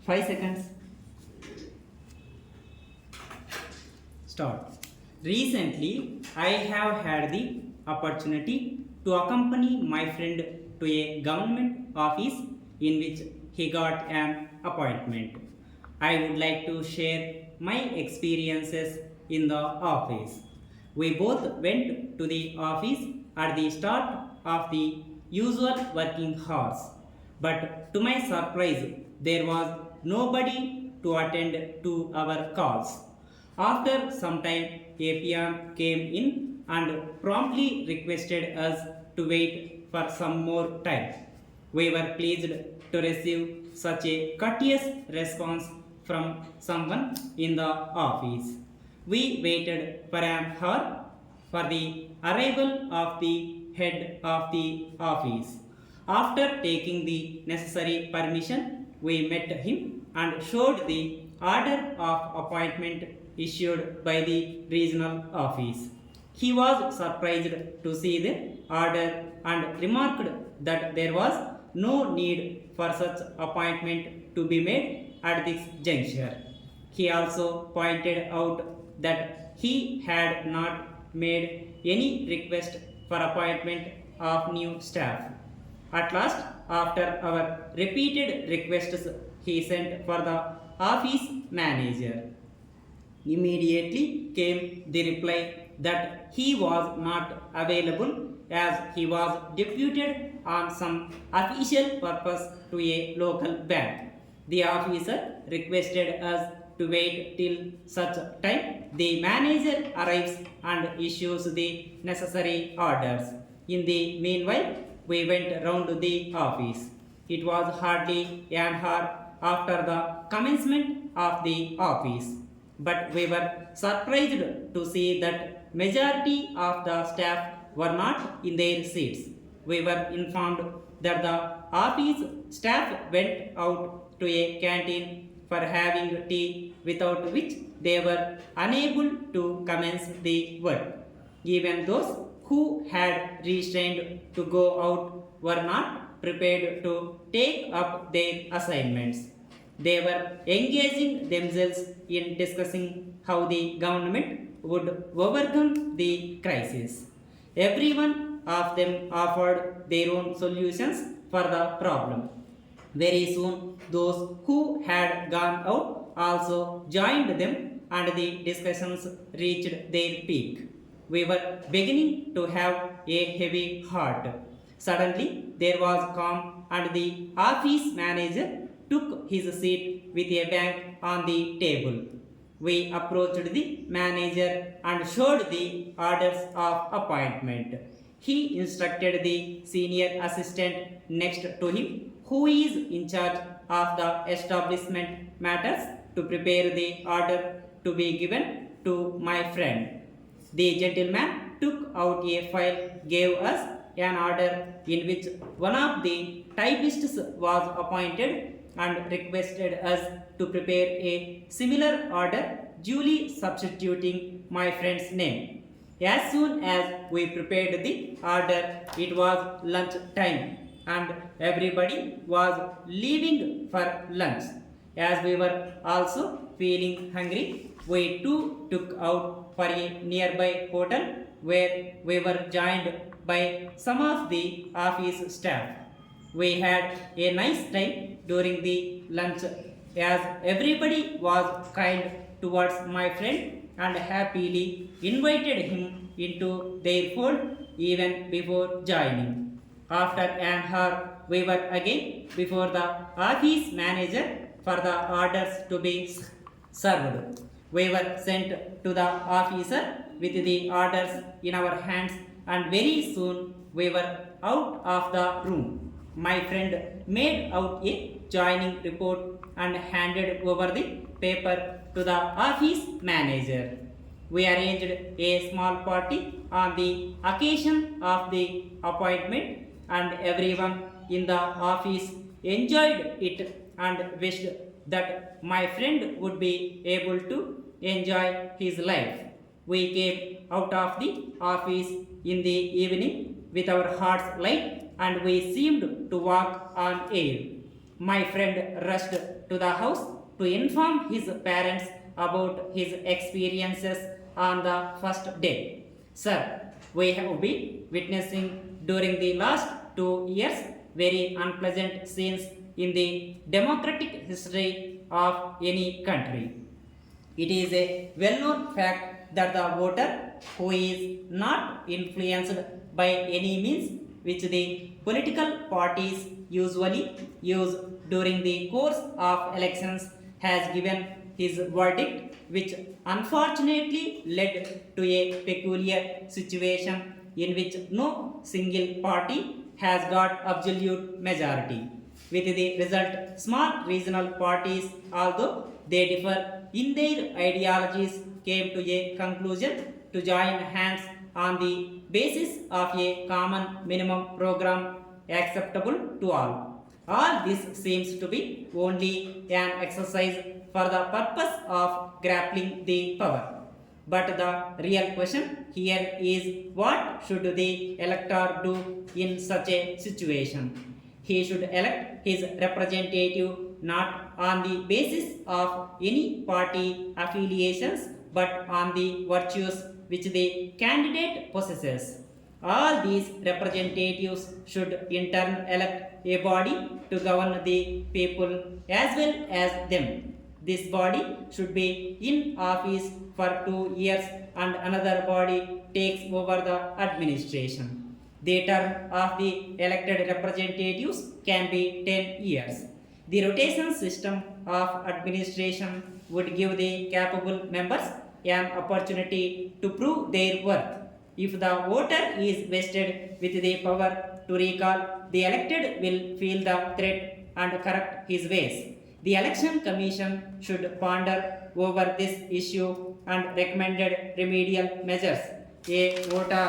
5 seconds. Start. Recently, I have had the opportunity to accompany my friend to a government office in which he got an appointment. I would like to share my experiences in the office. We both went to the office at the start of the usual working hours, but to my surprise, there was nobody to attend to our calls. After some time, a peon came in and promptly requested us to wait for some more time. We were pleased to receive such a courteous response from someone in the office. We waited for an hour for the arrival of the head of the office. After taking the necessary permission, we met him and showed the order of appointment issued by the regional office. He was surprised to see the order and remarked that there was no need for such appointment to be made at this juncture. He also pointed out that he had not made any request for appointment of new staff. At last, after our repeated requests, he sent for the office manager. Immediately came the reply that he was not available as he was deputed on some official purpose to a local bank. The officer requested us to wait till such time the manager arrives and issues the necessary orders. In the meanwhile, we went round the office. It was hardly an hour after the commencement of the office, but we were surprised to see that majority of the staff were not in their seats. We were informed that the office staff went out to a canteen for having tea, without which they were unable to commence the work. Even those who had restrained to go out were not prepared to take up their assignments. They were engaging themselves in discussing how the government would overcome the crisis. Every one of them offered their own solutions for the problem. Very soon, those who had gone out also joined them, and the discussions reached their peak. We were beginning to have a heavy heart. Suddenly, there was calm, and the office manager took his seat with a bang on the table. We approached the manager and showed the orders of appointment. He instructed the senior assistant next to him, who is in charge of the establishment matters, to prepare the order to be given to my friend. The gentleman took out a file, gave us an order in which one of the typists was appointed, and requested us to prepare a similar order, duly substituting my friend's name. As soon as we prepared the order, it was lunch time, and everybody was leaving for lunch. As we were also feeling hungry, we too took out for a nearby hotel where we were joined by some of the office staff. We had a nice time during the lunch, as everybody was kind towards my friend and happily invited him into their fold even before joining. After an hour, we were again before the office manager for the orders to be served. We were sent to the officer with the orders in our hands, and very soon we were out of the room. My friend made out a joining report and handed over the paper to the office manager. We arranged a small party on the occasion of the appointment, and everyone in the office enjoyed it and wished that my friend would be able to enjoy his life. We came out of the office in the evening with our hearts light, and we seemed to walk on air. My friend rushed to the house to inform his parents about his experiences on the first day. Sir, we have been witnessing during the last 2 years very unpleasant scenes in the democratic history of any country. It is a well known fact that the voter who is not influenced by any means which the political parties usually use during the course of elections has given his verdict, which unfortunately led to a peculiar situation in which no single party has got absolute majority. With the result, small regional parties, although they differ in their ideologies, came to a conclusion to join hands on the basis of a common minimum program acceptable to all. All this seems to be only an exercise for the purpose of grappling the power. But the real question here is what should the elector do in such a situation? He should elect his representative not on the basis of any party affiliations but on the virtues which the candidate possesses. All these representatives should in turn elect a body to govern the people as well as them. This body should be in office for 2 years and another body takes over the administration. The term of the elected representatives can be 10 years. The rotation system of administration would give the capable members an opportunity to prove their worth. If the voter is vested with the power to recall, the elected will feel the threat and correct his ways. The election commission should ponder over this issue and recommended remedial measures. A voter